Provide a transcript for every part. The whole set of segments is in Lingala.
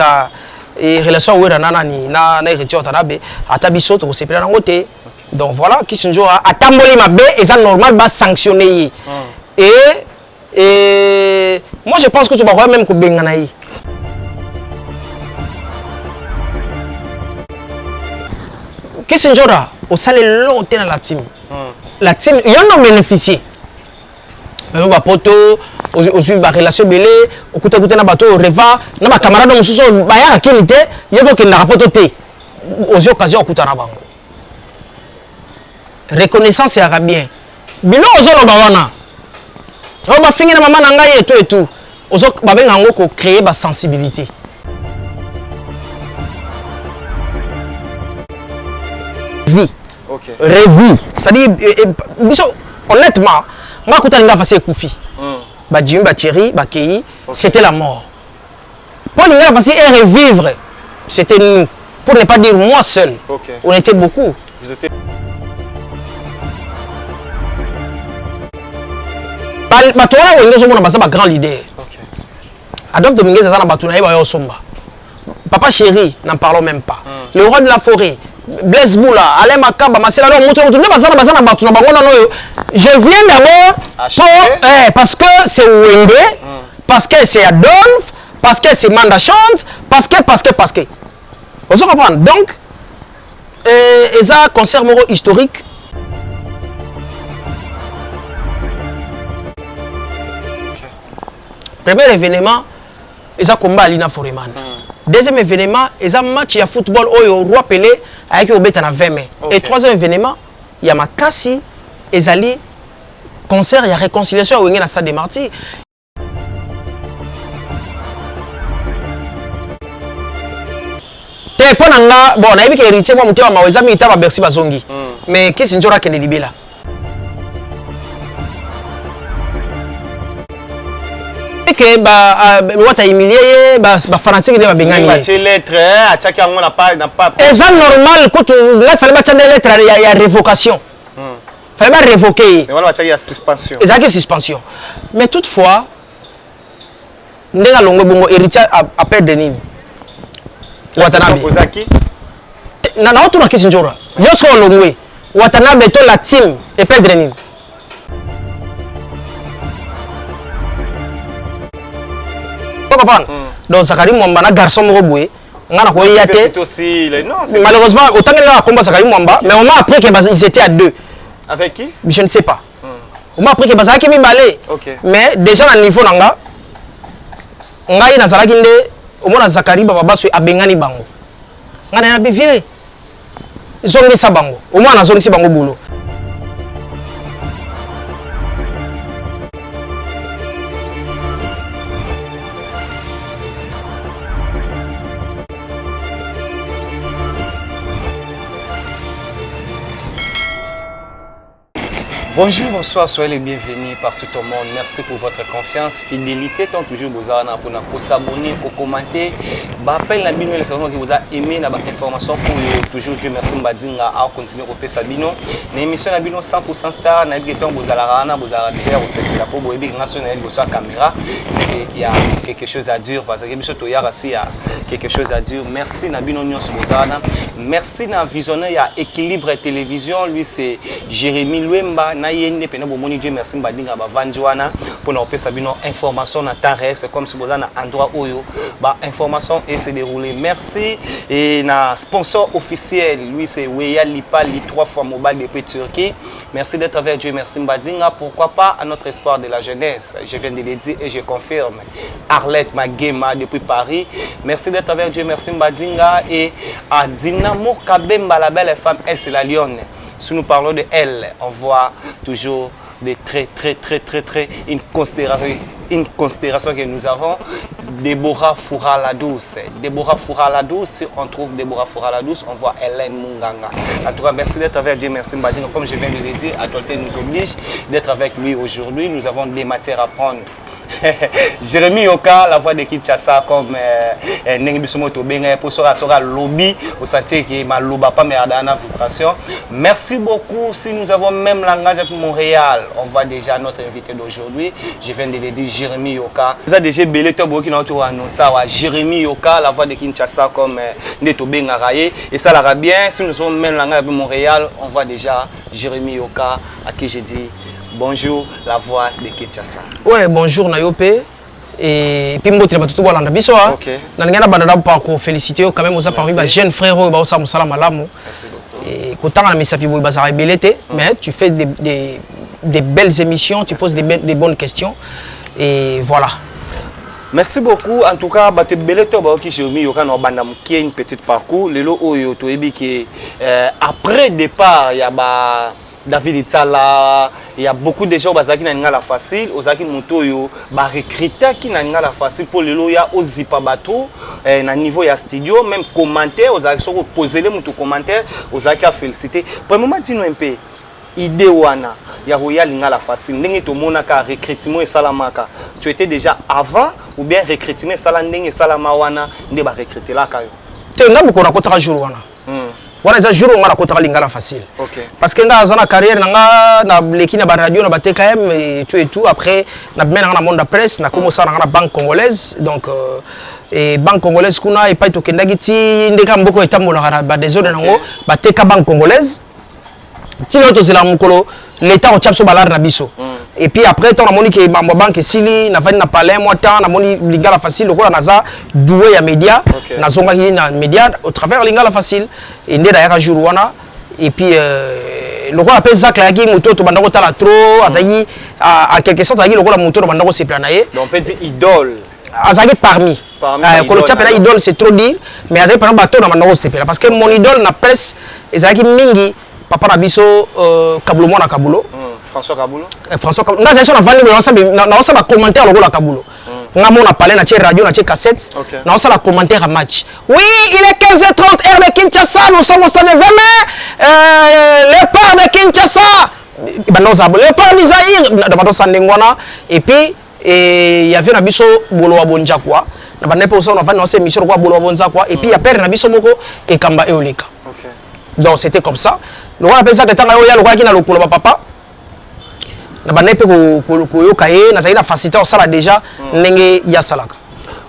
ta relation ou na héritier tanabe atabiso to sepela na ngote. Donc voilà qui sinjo atamboli mabe et ça normal ba sanctionner. Et moi je pense que tu vas même ko bengana yi. Qu'est-ce que Njora au salaire longtemps dans la team. La team il y en a bénéficié. Mais ba poto aussi ba relation belé okuta na bateau reva na ba camarade mususu ba ya qualité yebo ke na rapoto te aux occasions okuta na bango. Reconnaissance et arabien. Bilo ozolo ba wana. O ba fingi na mama na ngai et tout. Ozo ba benga ngo ko créer ba sensibilité. Vie. OK. Revue. C'est-à-dire honnêtement, moi quand on a passé Koufi. Ba Jim ba Thierry, ba Kei, c'était la mort. Pour nous a passé et revivre, c'était nous. Pour ne pas dire moi seul. Okay. On était beaucoup. Vous étiez Batona on est un grand leader. OK. Adolphe Dominguez a batuna et ba somba. Papa Chéri, n'en parlons même pas. Le roi de la forêt. Blaise Boula, Alain Makaba, Marcel alors je viens d'abord parce que c'est Wende, parce que c'est Adolphe, parce que c'est Manda Chante, parce que. Vous comprenez? Donc, ils ont un concert historique. Premier événement, ils ont combat à Lina Foreman. Deuxième événement, ils ont un match de football au Roi Pelé avec Obeta na 20 mai. Et troisième événement, il y a Makassi, Ezali, concert, il y a réconciliation au stade des Martyrs. Bon, on a vu que l'héritier, moi, je suis à Bercy Bazongi. Mais qu'est-ce que c'est que les là? Que wata humilié fanatique de bengani lettre ataka on n'a pas et ça normal quand là fallait mettre des lettres il y a révocation fallait pas révoquer mais voilà il y a suspension exact suspension mais toutefois ndenga longo bongo héritier à perdre nini Watanabe Ozaki na autre question njora yosko longwe Watanabe to la team et perdre nini. Donc Zakari Mwamba na garçon moko ngana ko yate c'est aussi non malheureusement autant que a combat Zakari Mwamba mais on m'a appris qu'ils étaient à deux. Avec qui? Je ne sais pas. On m'a appris que Bazaki mi balé. Mais déjà à niveau nanga ngai na Zakari nde au moins Zakari baba so abengani bango. Ngana na bivie. Zongi sa bango. Au moins na zongi si bango boulot. Bonjour, bonsoir, soyez les bienvenus partout au monde. Merci pour votre confiance, fidélité. Tant toujours vous pour s'abonner, pour commenter. Appel la bino les gens qui vous a aimé la information pour toujours Dieu merci mbadinga à continuer au Pesabino. L'émission la bino 100% star na bigeton vous alarana vous a déjà vous cette la pour boebi national vous sur caméra c'est qu'il y a quelque chose à dire parce que biso to ya aussi il y a quelque chose à dire. Merci na bino nyos vous ana. Merci na visionnaire il y a équilibre télévision lui c'est Jérémy Luemba. Dieu merci mbadinga bavanjwana pour nous passer bino information na temps réel c'est comme si vous avez un endroit où ba information et se dérouler. Merci et na sponsor officiel lui c'est Weya Lipa li 3 fois mobile depuis Turquie. Merci d'être avec Dieu merci mbadinga pourquoi pas à notre espoir de la jeunesse. Je viens de le dire et je confirme. Arlette Magema depuis Paris. Merci d'être avec Dieu merci mbadinga et à Dinamo Kabemba la belle femme elle c'est la lionne. Si nous parlons de elle, on voit toujours de très une considération que nous avons. Déborah Foura la douce. Déborah Foura la douce, si on trouve Déborah Foura la douce, on voit Hélène Munganga. En tout cas, merci d'être avec Dieu, merci Mbadinga. Comme je viens de le dire, actualité nous oblige d'être avec lui aujourd'hui. Nous avons des matières à prendre. Jérémy Yoka, la voix de Kinshasa, comme Nengibisomoto Benga, pour sera lobby, au sentier qui est ma loba pas mais à la vibration. Merci beaucoup. Si nous avons même langage avec Montréal, on voit déjà notre invité d'aujourd'hui. Je viens de le dire, Jérémy Yoka. Vous avez déjà belé qui n'a pas annoncé, Jérémy Yoka, la voix de Kinshasa, comme Neto Benga Raye. Et ça l'ira bien. Si nous avons même langage avec Montréal, on voit déjà Jérémy Yoka, à qui j'ai dit bonjour, la voix de Kinshasa. Ouais, bonjour Nayope. Et puis moi, tu n'as pas tout voir dans biso. Ok. Dans le Canada, on féliciter quand même aux parmi les jeunes frères, ils ont ça salam malamu. Merci beaucoup. Et quand on a mis ça puis ils vont s'arrêter, mais tu fais des belles émissions, tu poses des bonnes questions et voilà. Merci beaucoup. En tout cas, bah, tu belé toi bah qui Jérémy Yoka no banda qui une petite parcours. Lelo oyo to ebi que après départ, il y a bah David Itala, il y a beaucoup de gens qui n'ont pas la facile, aux moto yo ba recruter qui n'ont pas la facile pour lelo ya au zipa bateau na niveau ya studio même commentaire aux qui sont poser les moto commentaire aux qui a félicité. Premièrement dis-nous un peu idée wana ya royal la facile ndenge to mona ka recrutement et salamaka. Tu étais déjà avant ou bien recrutement salandenge et salama wana nde ba recruter là kayo. Te ngabu ko rakota jour wana. Voilà, c'est jour où on a côté lingala facile. Okay. Parce que dans la carrière, na l'équipe na radio, na BTKM et tout. Après, na bien dans le monde de la presse, na commencé dans la banque congolaise. Donc, et banque congolaise kuna et pas tout kendagiti, ndeka mboko etambo na ba des autres nango, BTK banque congolaise. Si l'autre c'est la mukolo, l'État au chapso balar na biso. Et puis après, on a moni que ma banque sili, na vani na palais, moi tant, na moni lingala facile, le rôle naza doué ya média, na zonga qui na média au travers lingala facile. Et né d'ailleurs à Jourouana. Et puis le rôle appelle Zach Lagi, moto to bandako tala trop, azagi à quelque sorte azagi le rôle moto to bandako c'est planaye. Donc on peut dire idole. Azagi parmi. Quand le chapela idole c'est trop dire, mais azagi par exemple bateau na bandako c'est parce que mon idole na presse, azagi mingi papa na biso Kabulo mwana Kabulo. François Kabulo. François Kabulo. Na gestion na vendre na osa ba commentaire le rôle Kabulo. On a parlé dans radio, dans cassette. On a commentaire à match. Oui, il est 15h30 heure de Kinshasa. Nous sommes au stade de Vemé. Le port de Kinshasa. Le port d'Isaïr. Et puis, il y avait un biso Bolo Abonja quoi. On a fait une émission Bolo Abonja quoi. Et puis, il y a perdu un biso Moko et Kamba Eoleka. Donc, c'était comme ça. Le roi appelle ça que Tangayoya, le roi qui n'a le Koloba papa. Na banepe ko yokaye na zaina facilité au sala déjà ndenge ya salaka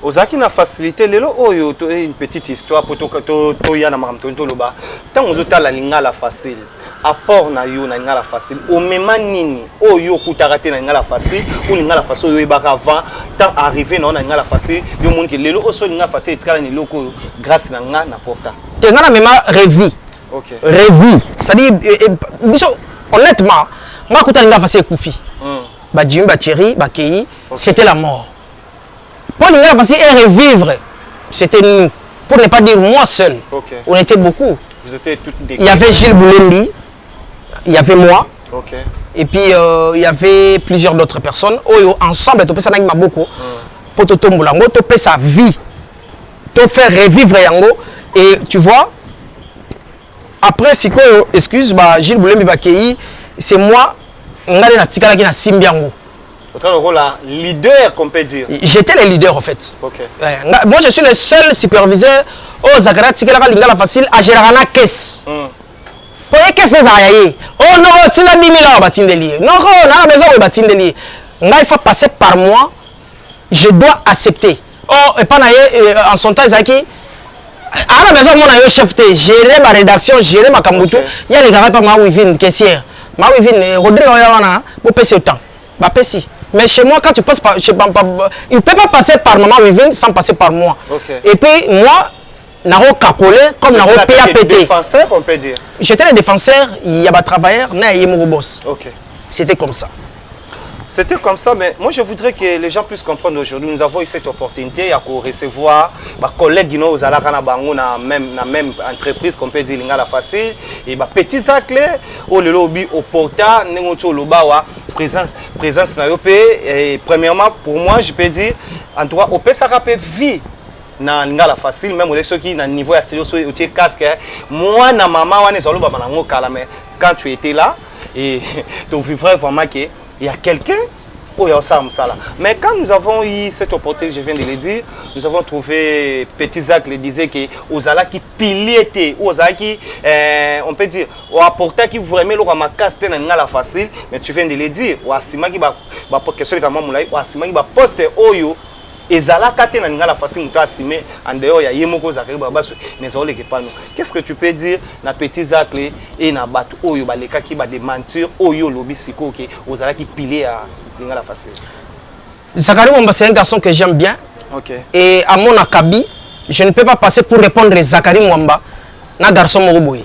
ozaki na facilité lelo oyo to une petite histoire pour to ya na makamto loba tant ozotala lingala facile apport na yo na lingala facile au même nini oyo kutarate na lingala facile ou lingala facile oyo ebaka avant tant arrivé na lingala facile yo monde que lelo oso lingala facile etikala ni loko grâce na nga na porta te nga na mema revi revi ça dit biso honnêtement moi, quand on a fait Koufi, Badjim, Bacheri, Bakei, c'était la mort. Pour nous revivre, c'était nous. Pour ne pas dire moi seul. On était beaucoup. Vous étiez toutes des... Il y avait Gilles Boulembi, il y avait moi. Et puis il y avait plusieurs d'autres personnes. Ensemble, on peut beaucoup. Pour te tomber là, tu peux sa vie, te faire revivre yango. Et tu vois, après, si excuse, Gilles Boulembi, Bakei, c'est moi. On a la tika qui na Simbiango. Autant le rôle là, leader qu'on peut dire. J'étais le leader en fait. Moi je suis le seul superviseur au Zakara tika la lingala facile à gérer la caisse. Pour les caisses des ayaye. Oh non, tu n'as 10 000 euros batindeli. Non, on a besoin de batindeli. Il faut passer par moi. Je dois accepter. Oh et pas en son temps Zaki. On a besoin de mon chef de gérer ma rédaction, gérer ma kambuto. Il y a les gars pas ma wivine caissière. Ma wivine Rodrigue Oyawana, vous passez autant. Bah pessi. Mais chez moi quand tu passes par il ne peut pas passer par maman wivine sans passer par moi. Et puis moi Naro Kakole comme Naro PAPT. Défenseur on peut dire. J'étais le défenseur, il y a des travailleurs, na yemo boss. C'était comme ça. C'était comme ça, mais moi je voudrais que les gens puissent comprendre aujourd'hui. Nous avons eu cette opportunité à recevoir des collègues qui nous ont dans même entreprise qu'on peut dire Lingala Facile et des petits actes au lobby au porta présence na yopé et premièrement pour moi je peux dire en tout cas au ça rappelle vie na Lingala Facile même les ceux qui na niveau à studio sur au casque moi na maman wana zalo ba malango kala mais quand tu étais là et tu vivrais vraiment que il y a quelqu'un Oh, il y a ça, ça. Mais quand nous avons eu cette opportunité, je viens de le dire, nous avons trouvé Petit Zach le disait que Ozala qui pilier ou Ozala qui on peut dire ou apporter qui vraiment le ramacasse ten la facile, mais tu viens de le dire, ou asima qui va question de maman moulay, ou asima qui va poster oyo ezala kate na ngala facile muto asime en dehors ya yemoko zakari babaso mais on le que pas nous. Qu'est-ce que tu peux dire na Petit Zach et na batu oyo baleka qui ba de mentir oyo lobi siko que Ozala qui pilier à ngala facile. Zakari Mwamba, c'est un garçon que j'aime bien. OK. Et à mon akabi, je ne peux pas passer pour répondre à Zakari Mwamba, na garçon moroboy.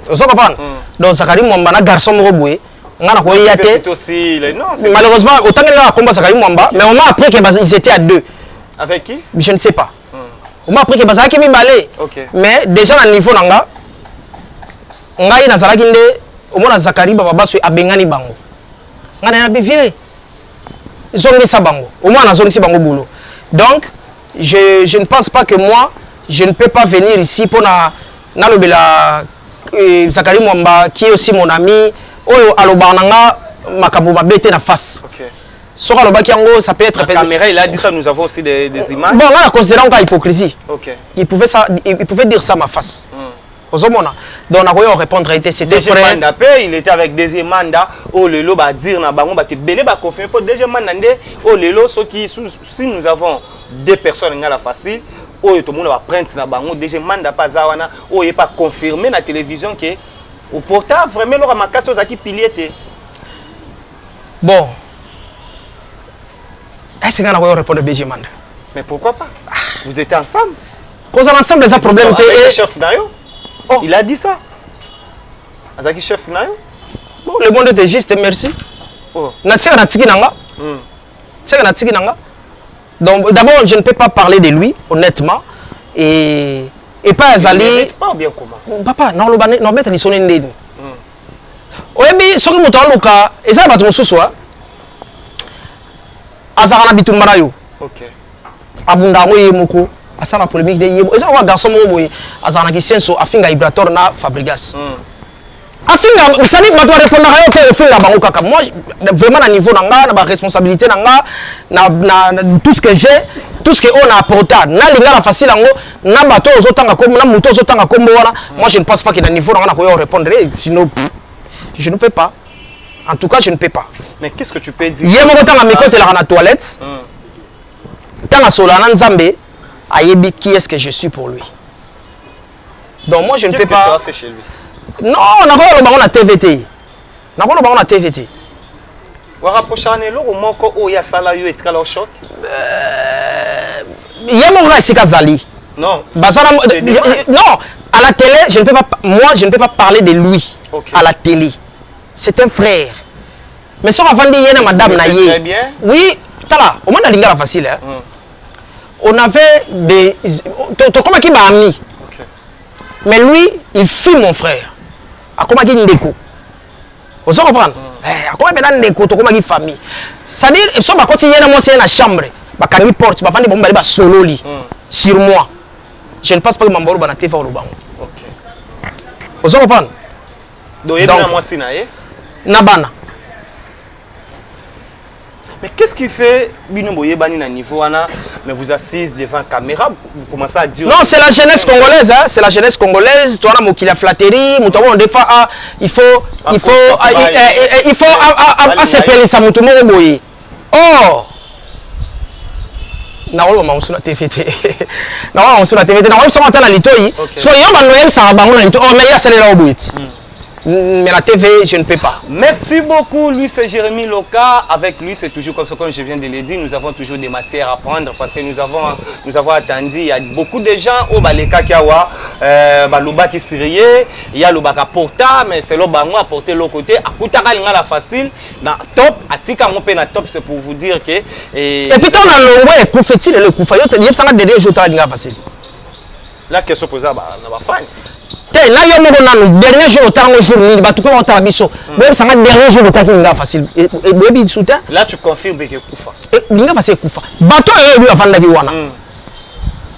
Vous comprenez? Donc Zakari Mwamba, na garçon moroboy, c'est aussi non, malheureusement, autant que là combat Zakari Mwamba, mais on m'a appris qu'ils étaient à deux. Avec qui? Je ne sais pas. On m'a appris que Zakari mi balé. Mais déjà à niveau nanga, ngai na Zakari nde, au moins Zakari baba so abengani bango. Ngana na bivier. Zongi sabango. Au moins na zongi sabango boulot. Donc je ne pense pas que moi je ne peux pas venir ici pour na le bela Zakari Mwamba qui est aussi mon ami. Oyo alobananga makabu mabete na face. OK. Soka lobaki yango ça peut être la caméra il a dit ça, nous avons aussi des images. Bon, on a considéré encore hypocrisie. OK. Il pouvait dire ça à ma face. Donc on a répondre c'était frère. Il était avec deuxième mandat. Oh lelo ba dire na bango ba te belé ba confirmer pour deuxième mandat. Oh lelo si nous avons deux personnes ngala facile, oh tout le monde va prendre na bango deuxième mandat pas zawana, oh il pas confirmé na télévision que au portable vraiment le ramacasse aux qui pilier. Bon. Est-ce qu'on va répondre deuxième mandat? Mais pourquoi pas? Vous étiez ensemble. Cause ensemble les problèmes le chef Nayo. Oh, il a dit ça. Azaki chef Nayo. Bon, le monde était juste, merci. Oh. Donc d'abord, je ne peux pas parler de lui, honnêtement. Et pas Azali. Pas bien comment. Papa, non, non, mettre les sonnets ndeni. Oyebi, soki moto aluka, eza bato mosusu a. Azara na bitumbara yo. OK. Abunda ngo yemoko. Asala polémique de yebo. Eza wa garçon mo boye. Azara na kisenso afinga vibrator na Fabregas. Afinga, vous savez, moi, je répondre à eux, afinga bango kaka. Moi, vraiment, à niveau nanga, na ba responsabilité nanga, na tout ce que j'ai, tout ce que on a apporté. Na linga la facile ngo, na bato ozotanga comme na muto ozotanga comme wana. Moi, je ne pense pas que na niveau nanga na ko répondre, sinon je ne peux pas. En tout cas, je ne peux pas. Mais qu'est-ce que tu peux dire? Hier, mon temps à mes côtés, la toilette. Tant à Solana Nzambe, ayebi qui est-ce que je suis pour lui. Donc moi, je ne peux pas. Qu'est-ce que tu as fait chez lui? Non, on a pas le baron à TVT. On a pas le baron à TVT. On rapproche un élo au manque où il y a ça là, il y a un choc. Il y a mon gars ici Kazali. Non. Non, à la télé, je ne peux pas. Moi, je ne peux pas parler de lui. À la télé. C'est un frère. Mais si on va vendre une madame Naye. Très bien. Oui, tala, au moins la lingala facile. On avait des. Comment qui m'a ami. Mais lui, il fut mon frère. A comment qui ndeko. Vous comprenez? A comment ben ndeko, to comment qui famille. C'est-à-dire, ils sont pas continuer moi c'est la chambre. Ba kangi porte, ba vendre bomba ba solo li. Sur moi. Je ne pense pas que Mamboro ba na TV au bango. OK. Vous comprenez? Donc il y a moi si naé. Nabana. Mais qu'est-ce qui fait Bino Boyebani na niveau wana, mais vous assise devant caméra, vous commencez à dire. Non, c'est la jeunesse congolaise, hein. C'est la jeunesse congolaise. Toi, on a qui la flatterie, on des fois il faut s'appeler ça mutumo boye. Oh. Na wolo ma usuna TVT. Na wolo usuna TVT. Na wolo so mata na litoi. So yo ba noyem sa bango na litoi. Oh mais ya sele la oboiti. Mais la TV, je ne peux pas. Merci beaucoup, lui c'est Jérémy Loka. Avec lui, c'est toujours comme ça, comme je viens de le dire, nous avons toujours des matières à prendre parce que nous avons attendu. Il y a beaucoup de gens au Baleka Kiawa, Baluba qui sérieux, il y a le Baka Porta, mais c'est le Bango à porter l'autre côté. À Koutara, il y a la facile. Na top, à Tika Mopé, na top, c'est pour vous dire que. Et puis, quand on a le ouais, Koufetil et le Koufa, il y a ça derrière, je t'ai dit facile. La question posée à la fan. Là, il y a un dernier jour, au jour, il va tout le monde biso. Même ça va dernier jour, il facile. Et baby soutien. Là, tu confirmes que Koufa. Il va facile Koufa. Bateau est lui avant d'aller wana.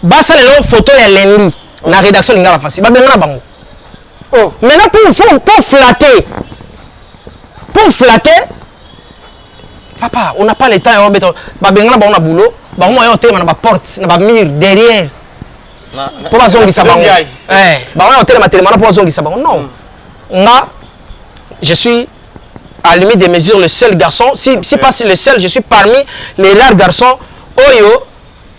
Basa le photo est lundi. La rédaction il va facile. Ba benga bango. Oh, maintenant pour flatter. Pour flatter, Papa, on n'a pas le temps. On a boulot. On a une porte, une mur derrière. Pour la zone qui s'abonne. Non. Je suis à la limite des mesures le seul garçon. Si pas le seul, je suis parmi les rares garçons. Oyo,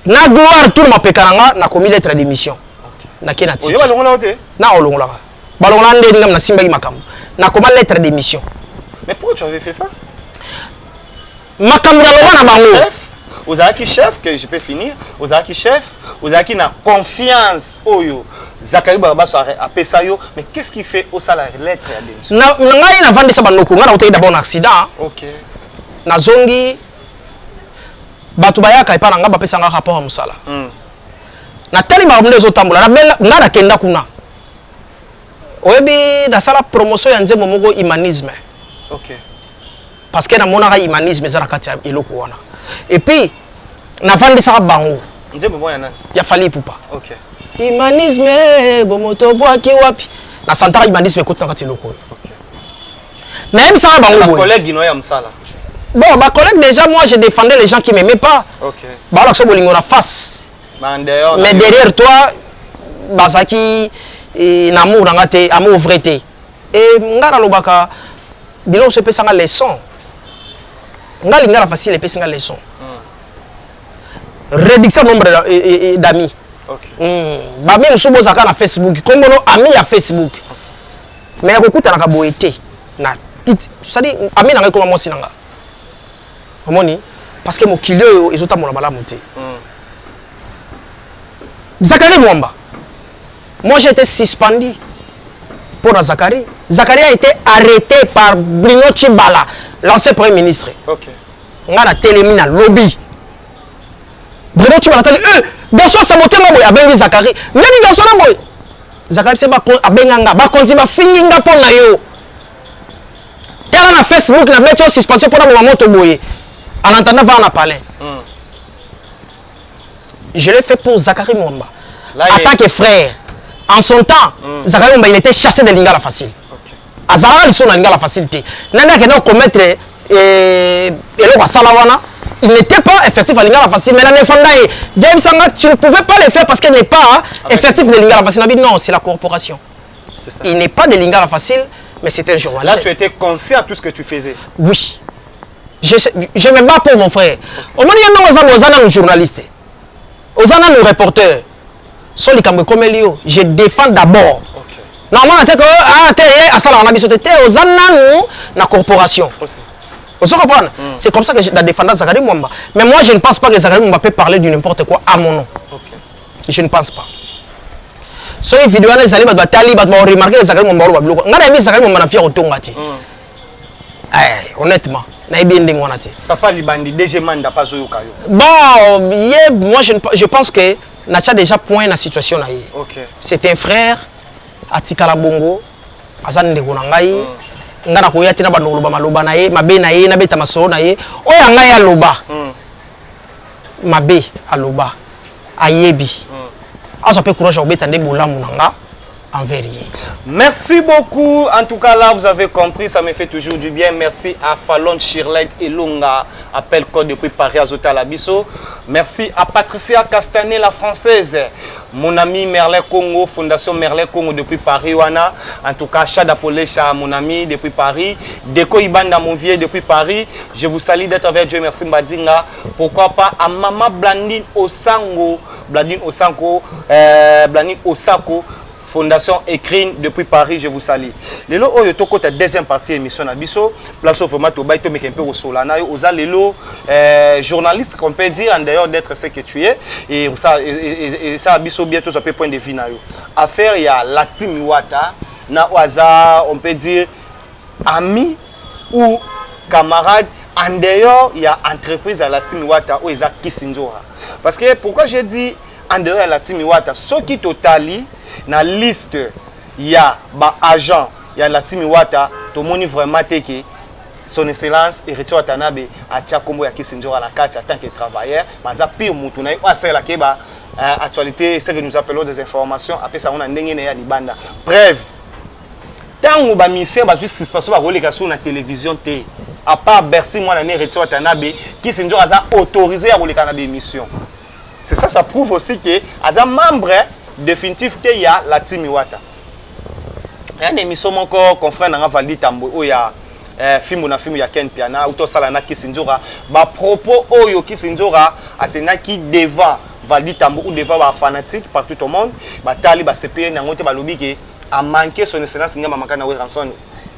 na gloire tout le monde pékaranga, na commis lettre d'émission. Na kenati. Oyo balongola ote? Na olongola. Balongola ndé ngam na simbagi makambo. Na comment lettre d'émission. Mais pourquoi tu avais fait ça? Makambo na bango. Ozaki chef, que je peux finir. Ozaki chef, Ozaki na confiance. Oyo. Zakari Barbaso a Pesayo. Mais qu'est-ce qui fait au salaire lettre à démission? Ngai na vandi sa banoko. Nga na ote d'abord un accident. Ok. Na zongi. Batu bayaka epa na nga bapesa nga rapport à musala. Na tali makambo ndezo tambola. Na bela nga na kenda kuna. Oyebi na sala promotion ya nzembo moko humanisme. Ok. Parce que na mona ka humanisme za na kati ya eloko wana. Et puis na vandi sa bango. Nzembo moya nani? Ya Fally Ipupa. Ok. Humanisme bomoto bwaki wapi. Na santara humanisme koti na kati eloko. Ok. Na yebi sa bango boy. Collègue ino ya musala. Bon, ma collègue, déjà, moi, je défendais les gens qui ne m'aimaient pas. Ok. Bah, alors, c'est la face. Mais derrière toi, bah, ça qui est amour, amour vrai. Et, ngara lobaka, bilon se peut sans leçon. Ngara lingara facile et peut sans leçon. Réduction nombre d'amis. Ok. Bah, même si vous avez na Facebook, comme on ami à Facebook. Mais, écoute, on a boité. Ça dit, ami n'a pas commencé. Parce que mon kilo est totalement la montée. Zakari Mwamba. Moi j'ai été suspendu pour Zakari. Zakari a été arrêté par Bruno Tshibala, l'ancien premier ministre. Ok. On a télémis dans le lobby. Bruno Tshibala a dit garçon saboté moi boy abengi Zakari. Même garçon na boy. Zakari c'est ba abenganga ba continue ba finginga pour na yo. Tela na Facebook na mettre suspension pour na moment to boy. En entendant voir la palais. Je l'ai fait pour Zakari Mwamba. En tant que frère. En son temps, Zakari Mwamba il était chassé de Lingala facile. Azara ils sont dans Lingala facilité. Nana qui n'a commettre il n'était pas effectif à Lingala facile. Mais dans tu ne pouvais pas le faire parce qu'il n'est pas effectif de Lingala facile. Non, c'est la corporation. Il n'est pas de Lingala facile, mais c'est un journaliste. Là, tu étais conscient de tout ce que tu faisais. Oui. Je me bats pour mon frère. Au moment où nous sommes journalistes, nous sommes reporters. Je défends d'abord. Normalement, la corporation. Vous comprenez? C'est comme ça que je défends Zakari Mwamba. Mais moi, je ne pense pas que Zakari Mwamba peut parler de n'importe quoi à mon nom. Je ne pense pas. Sur les vidéos, les alliés vont remarquer que Zakari Mwamba est bloqué. On a mis Zakari Mwamba dans le honnêtement. Papa Libandi, DG Manda pas au Kayo. Bon, moi je pense que Nacha déjà point la situation. Ok. C'est un frère, Atikala Bongo, Azan de Gonangai, Ngana Koyatina Banoluba Maluba Nae, Mabe Nae, Nabeta Maso Nae, Oyanga Aloba, Mabe Aloba, Ayebi. Azo pe courage au Betande Boula Munanga. Merci beaucoup. En tout cas, là, vous avez compris, ça me fait toujours du bien. Merci à Fallon Shirley et Lunga, appel code depuis Paris Azota Labiso. Merci à Patricia Castanet, la française. Mon ami Merlet Congo, Fondation Merlet Congo depuis Paris. Wana. En tout cas, Chada Polecha, mon ami depuis Paris. Deko Ibanda, mon vieux depuis Paris. Je vous salue d'être avec Dieu. Merci Mbadinga. Pourquoi pas à Mama Blandine Osango. Blandine Osango. Blandine Osako. Fondation Écrine depuis Paris, je vous salue. Lelo oyo toko ta deuxième partie émission na biso, place au format to bay to mekempe au solana oza lelo journaliste qu'on peut dire en dehors d'être ce que tu es et ça biso bientôt ça peut point de vue na yo. Affaire il y a Latimi Wata na oza on peut dire ami ou camarade en dehors il y a entreprise à Latimi Wata ou eza Kisinzora. Parce que pourquoi j'ai dit en dehors à Latimi Wata ce qui totali na liste il y a ba agent il y a Latimi Wata to moni vraiment teke son excellence et Richard Watanabe a tia kombo ya Kisinzora la carte en tant que travailleur maza pire mutu na a ça la keba actualité c'est que nous appelons des informations après ça on a ndenge na ya libanda preuve Tant que misère ba juste suspension ba roleka sur la télévision té. À part Bercy moi l'année Retio Watanabe qui c'est toujours autorisé à roleka na émission. C'est ça, ça prouve aussi que as un membre définitif que il y a la team Iwata. Il y a une émission encore confrère dans Valdi Tambo où il y a film il y a Ken Piana ou tout ça là qui s'injora ba propos oyo qui s'injora atena qui devant Valdi Tambo ou devant ba fanatique partout au monde ba tali ba CPN na ngote ba lobi que a manqué son excellence ngama makana we ranson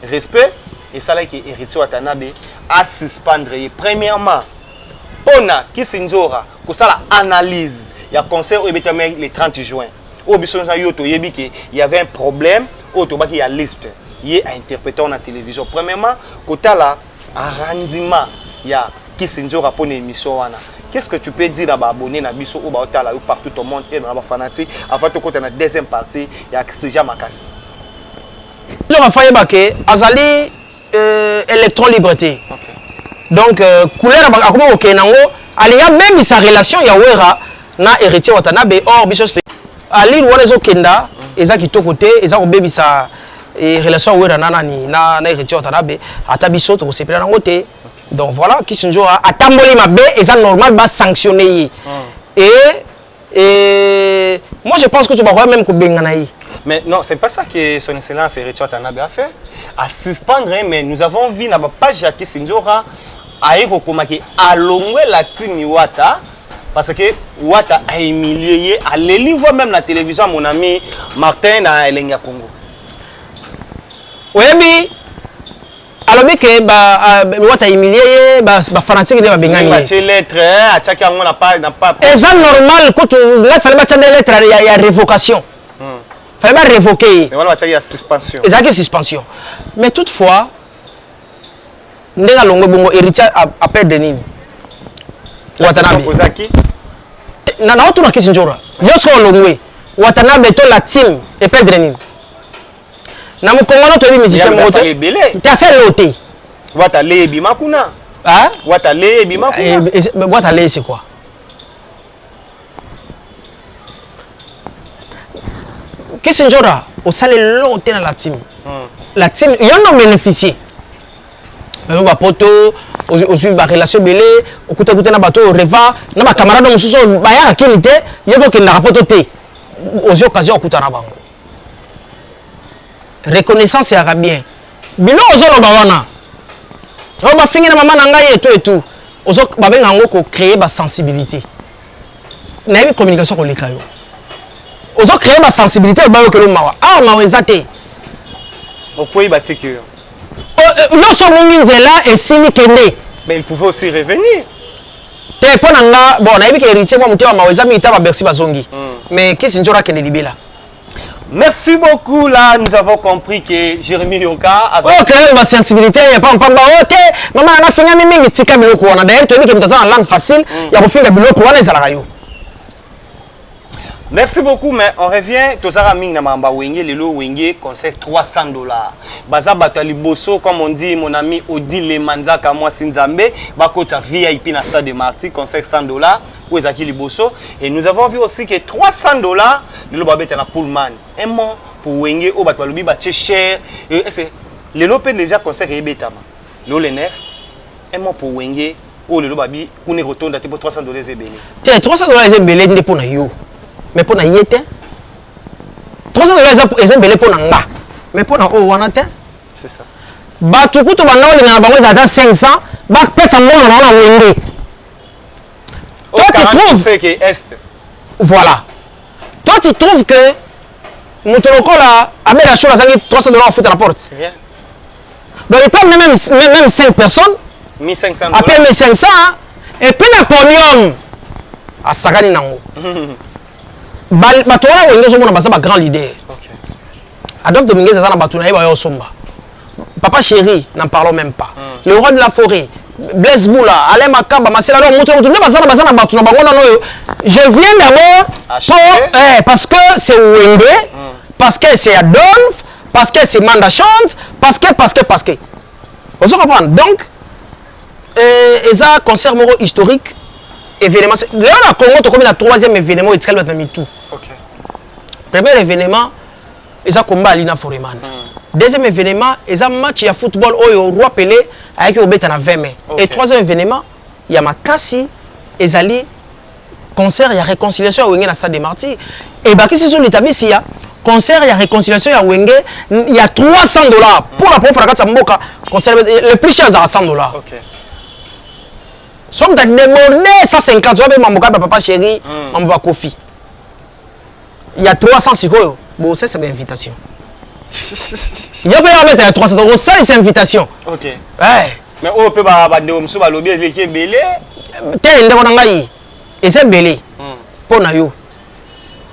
respect et ça là qui héritier Watanabe à suspendre premièrement pona qui s'injora ko ça la analyse il y a concert au Bétamé le 30 juin au biso ça yoto yebi que il y avait un problème au to ba qui y a liste il a interprété en télévision premièrement kota la arrangement il y a qui s'injora pour une émission wana. Qu'est-ce que tu peux dire à abonné na biso ou baotala ou partout au monde et dans la fanatique avant de côté la deuxième partie il y a Xtija Makas. Je vais faire baké azali électron liberté. Okay. Donc couleur a comment OK nango alinga même sa relation ya wera na héritier Watanabe or biso ali wala zo kenda eza kitoko te eza ko bebisa relation wera na nani na héritier Watanabe ata biso to sepela nango te. Donc voilà, qui sont à Tamboli Mabé, et ça normal va sanctionner. Et moi je pense que tu vas voir même que Benganaï. Mais non, c'est pas ça que son excellence Héritier Watanabe a fait. À suspendre, mais nous avons vu dans la page qui s'injora à Erokomaki à l'ongwe la team Iwata parce que Iwata a humilié à l'élivre même la télévision mon ami Martin à Elenga Congo. Oui, mais alors que Iwata humilié ba fanatique de ba bengani. Ba lettre à chaque on n'a pas et ça normal quand là fallait mettre des lettres il y a révocation. Fallait pas révoquer. Et voilà il y a suspension. Et ça que suspension. Mais toutefois ndega longo bongo héritier appel de nini. Watanabe. Ozaki. Na autre na kisinjora. Yo so longwe. Watanabe to la team et perdre nini. Na mukongono to bi musicien mo to. Ta se loté. Watale bima kuna. Hein? Watale bima kuna. Watale c'est quoi? Kisinjora au salaire loté dans la team. La team y en a bénéficié. Mais ba poto aussi ba relation belé okuta kuta na bato reva na ba camarade mususu ba ya kinité yebo ke na rapoto té aux occasions okuta na bango. Reconnaissance ya bien. Bilo ozolo ba wana. O ba fingi na mama na ngai et tout. Ozo ba benga ngo ko créer ba sensibilité. Na bi communication ko leka yo. Ozo créer ba sensibilité ba yo ke lo mawa. Ah mawa ezate. Okoyi batiki yo. Mais il pouvait aussi revenir. Bon, on a vu que l'héritier, moi, Bercy Bazongi. Mais qu'est-ce que tu as libé là? Merci beaucoup. Là, nous avons compris que Jérémy Yoka avait. Ok, ma sensibilité, il n'y a pas un peu de maman, on a fait un petit peu de temps. D'ailleurs, tu as dit que tu as une langue facile, il y a un peu de temps. Merci beaucoup, mais on revient. Tozara Ming Namamba Wenge, Lelo Wenge, conseil $300. Baza Batali Bosso, comme on dit, mon ami Odile Manzaka, moi Sinzambe, Bakota VIP na stade de Marty, conseil $100, où est Zaki Bosso. Et nous avons vu aussi que $300, Lelo Babette na Pullman. Un mot pour Wenge, au Batwalubi, Baché cher. Lelo peut déjà conseil Rebetama. Lelo le 9, un mot pour Wenge, où Lelo Babi, qu'on est retourné pour $300 et belé. Tiens, $300 et belé, n'est pas na yo. Mais pour na yete 300 dollars belé pour nga mais pour na o wana te c'est ça ba tukutu ba naoli na bango za 500 ba pesa mbona na wende toi tu trouves que est voilà toi tu trouves que mutoloko là avec la chose à 300 dollars foutre à la porte rien donc il prend même 5 personnes 1500 après 1500 et puis na podium à sagani nango Batona wenge zo mona basa ba grand leader. OK. Adolphe Dominguez za na batona yeba yo somba. Papa chéri, n'en parlons même pas. Le roi de la forêt, Blaise Boula, Alain Makamba, Marcel alors moto na batona bango na no. Je viens d'abord parce que c'est Wenge, parce que c'est Adolphe, parce que c'est Manda chante, parce que vous comprenez. Donc ça concert moro historique événement. Là, on a Congo, comme le troisième événement, il y a tout. OK. Premier événement, et ça combat Alina Foreman. Deuxième événement, et un match de football au Roi Pelé avec Obeta na 20 mai. Et troisième événement, il y a Makassi et Zali concert il y a réconciliation à Wenge na stade des Martyrs. Et bah qu'est-ce que sur l'établi s'il y a concert il y a réconciliation à Wenge, il y a $300 pour la première fois Mboka concert le plus cher c'est $100. OK. Somme t'as débordé 150, tu vois même Mboka papa chéri, Mboka Kofi. Il y a 300 sikoyo. Bon ça c'est une invitation. Il y a pas mettre 300 €, ça c'est une invitation. OK. Ouais. Mais on peut pas de monsieur ba lobby qui est belé. T'es ndeko ngai. Et c'est belé. Pour na yo.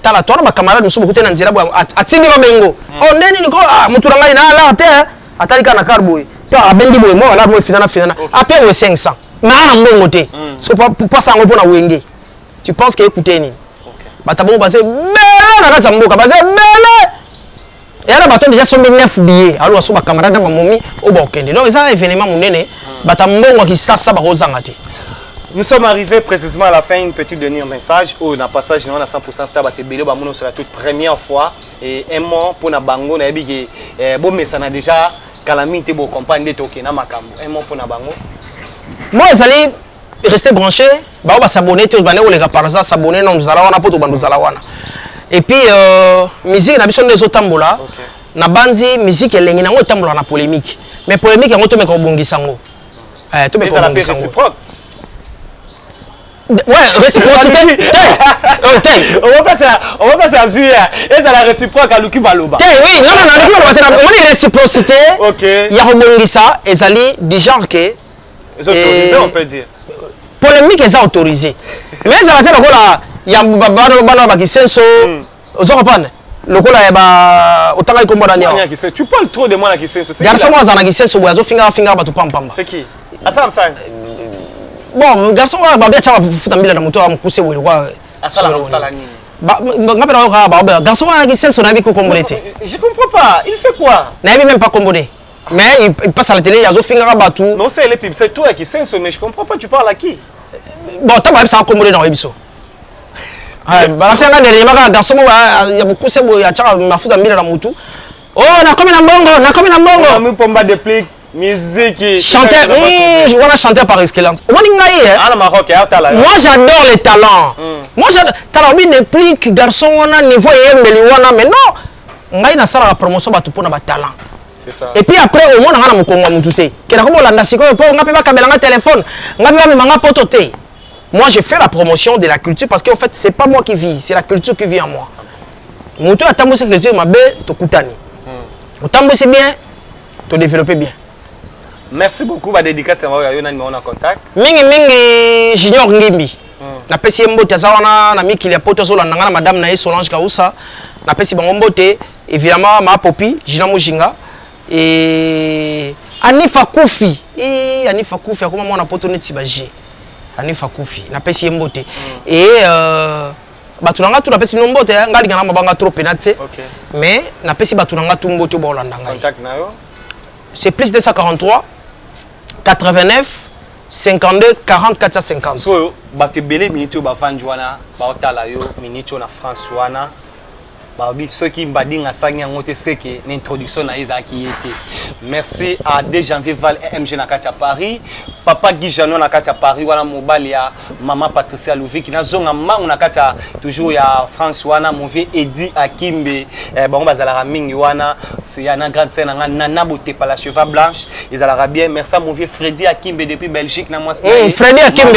Tala toi ba camarade musu beaucoup na nzira bo atindi ba bengo. Oh ndeni niko mutu ngai na la te atali kana karbo. To abendi bo mo la bo finana. Après au 500. Mais ana mbongo te. C'est pas ça ngo na wenge. Tu penses que écouter ni. OK. Ba tabongo ba c'est belé na kata mboka ba c'est belé. Et là, bateau déjà sont 9 billets. Alors, sur ma camarade, ma momie, au Bokende. Donc, ça, événement, mon nene, batambo, qui ça, va rosangate. Nous sommes arrivés précisément à la fin, une petite dernière message. Oh, on a passage, on a 100% stable, baté belé, bamono, c'est la toute première fois. Et un mois pour na bango, na ebi, bon, mais ça n'a déjà, calamité, bon, compagne de token, na makambo. Un mois pour na bango. Moi, ils allaient rester branchés, bah, on va s'abonner, tous les gars par ça, s'abonner, non, nous allons, on a pas tout, nous allons. Et puis, musique, na biso des autres tambola. Na bandi, musique, elle est en tambola na polémique. Mais polémique, on va mettre bongi sango. Tout met bongi sango. Réciproque. Ouais, réciprocité. On va passer à Zuya. Et c'est la réciproque à Luki Baloba. Oui, non, on dit réciprocité. OK. Il y a bongi ça, et ça dit du genre que. Les autorisés, on peut dire. Polémique, ils sont autorisés. Mais ça va être là. Il y a bana qui senso aux européens le cola ba otanga ikombo dania tu parles trop de moi qui senso garçon moi zana qui senso boazo finga batu pam c'est qui Asala Msang bon garçon ba bia chama futa mbila na muto amkuse we kwa Asala Msala nini ba ngapela ba garçon qui senso na bi ko kombolete je comprends pas il fait quoi na même pas combolé mais il passe à la télé yazo finga batu non c'est les pubs c'est toi qui senso mais je comprends pas tu parles à qui bon taba ça combolé dans ebiso Balasanga derrière ma garçon ya beaucoup c'est boy ya chaka mafuta mbila na mutu oh na komi na mbongo on pomba de plique musique chanteur je vois chanteur par excellence moi j'adore les talents moi j'adore talent bi de plique garçon wana niveau yembeli wana mais non ngai na sala la promotion batu pona ba talent c'est ça et puis après au moins na mukongo mutu te kena ko bolanda sikoyo po ngape ba kabela nga téléphone ngape ba manga poto te. Moi, j'ai fait la promotion de la culture parce qu'en fait, c'est pas moi qui vis, c'est la culture qui vit en moi. Mon tour à tambo cette culture, ma belle, to kutani. Au tambo c'est bien, to développer bien. Merci beaucoup, ma dédicace, on a contact. Mingi junior ngimbi. Na pesi mbote zawana na miki ya poto zola ngana madame na Solange Kausa. Na pesi bango mbote, évidemment ma popi, Jina Mujinga et Anifa Koufi. Anifa Koufi akoma mwana poto neti baji. Anifa Koufi na pesi mbote et batunanga tu na pesi mbote ngali ngana mabanga trop penate mais na pesi batunanga tu mbote bo landa ngai contact na yo c'est plus 243 89 52 40 450 so bate belé minute ba vanjwana ba otala yo minute na France wana Babi, ceux qui m'bading à Sanya ont été que l'introduction à Isaac qui était. Merci à 2 janvier Val MG Nakati à Paris, Papa Guy Janon Nakati à Paris, voilà mobile ya Maman Patricia Louvi qui n'a zonga ma on Nakati toujours ya François na mauvais Eddie Akimbe, bon bazala mingi wana, c'est ya na grande scène Nana Boté par la cheva blanche, ils ala bien. Merci à mauvais Freddy Akimbe depuis Belgique na moi. Freddy Akimbe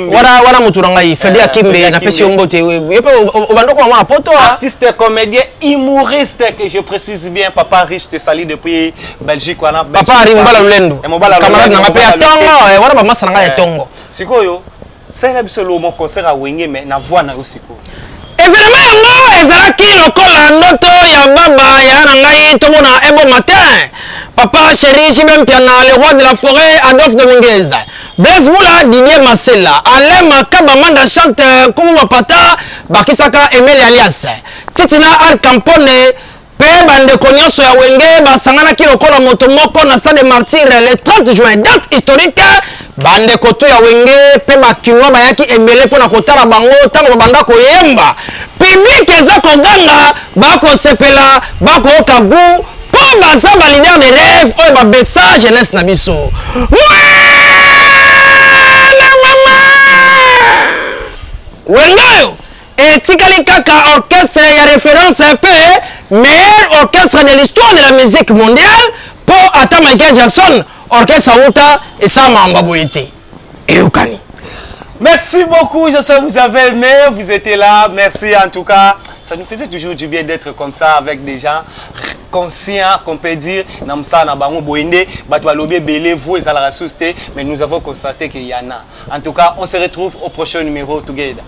voilà muturangai Freddy Akimbe na pesi ombote yepo obandoko mama poto artiste comédien humoriste que je précise bien Papa Rich te sali depuis Belgique wana Papa ari mbala lulendo camarade na pe tongo wana ba masa nga ya tongo sikoyo c'est la biso mon concert à Wenge mais na voix na yo siko évidemment ngo ezalaki lokola ndoto ya baba ya na ngai tomona ebo matin Papa chéri Jimem Piana le roi de la forêt Adolphe Dominguez Blaise Moula Didier Marcella Alain Makaba Manda chanteur Koumou Mapata Bakisaka Emile Alias Titina Al Campone Pe bande konyoso ya wenge basangana ki lokola moto moko na stade Martyr le 30 juin, date historique. Bande koto ya wenge pe bakinwa bayaki ebele pona kotala bango tango banda koyemba. Public eza koganga bako sepela bako okagu po baza ba leader de rêve oyo ba bexa jeunesse na biso. Wenge etikali kaka orchestre ya référence un peu meilleur orchestre de l'histoire de la musique mondiale pour ata Michael Jackson orchestre Outa et ça mamba boyete et Okani. Merci beaucoup, j'espère que vous avez aimé, vous étiez là, merci en tout cas. Ça nous faisait toujours du bien d'être comme ça avec des gens conscients, qu'on peut dire, Namsa, Nabango, Boinde, Batwalobé, Belé, vous et Salara Sousté, mais nous avons constaté qu'il y en a. En tout cas, on se retrouve au prochain numéro Together.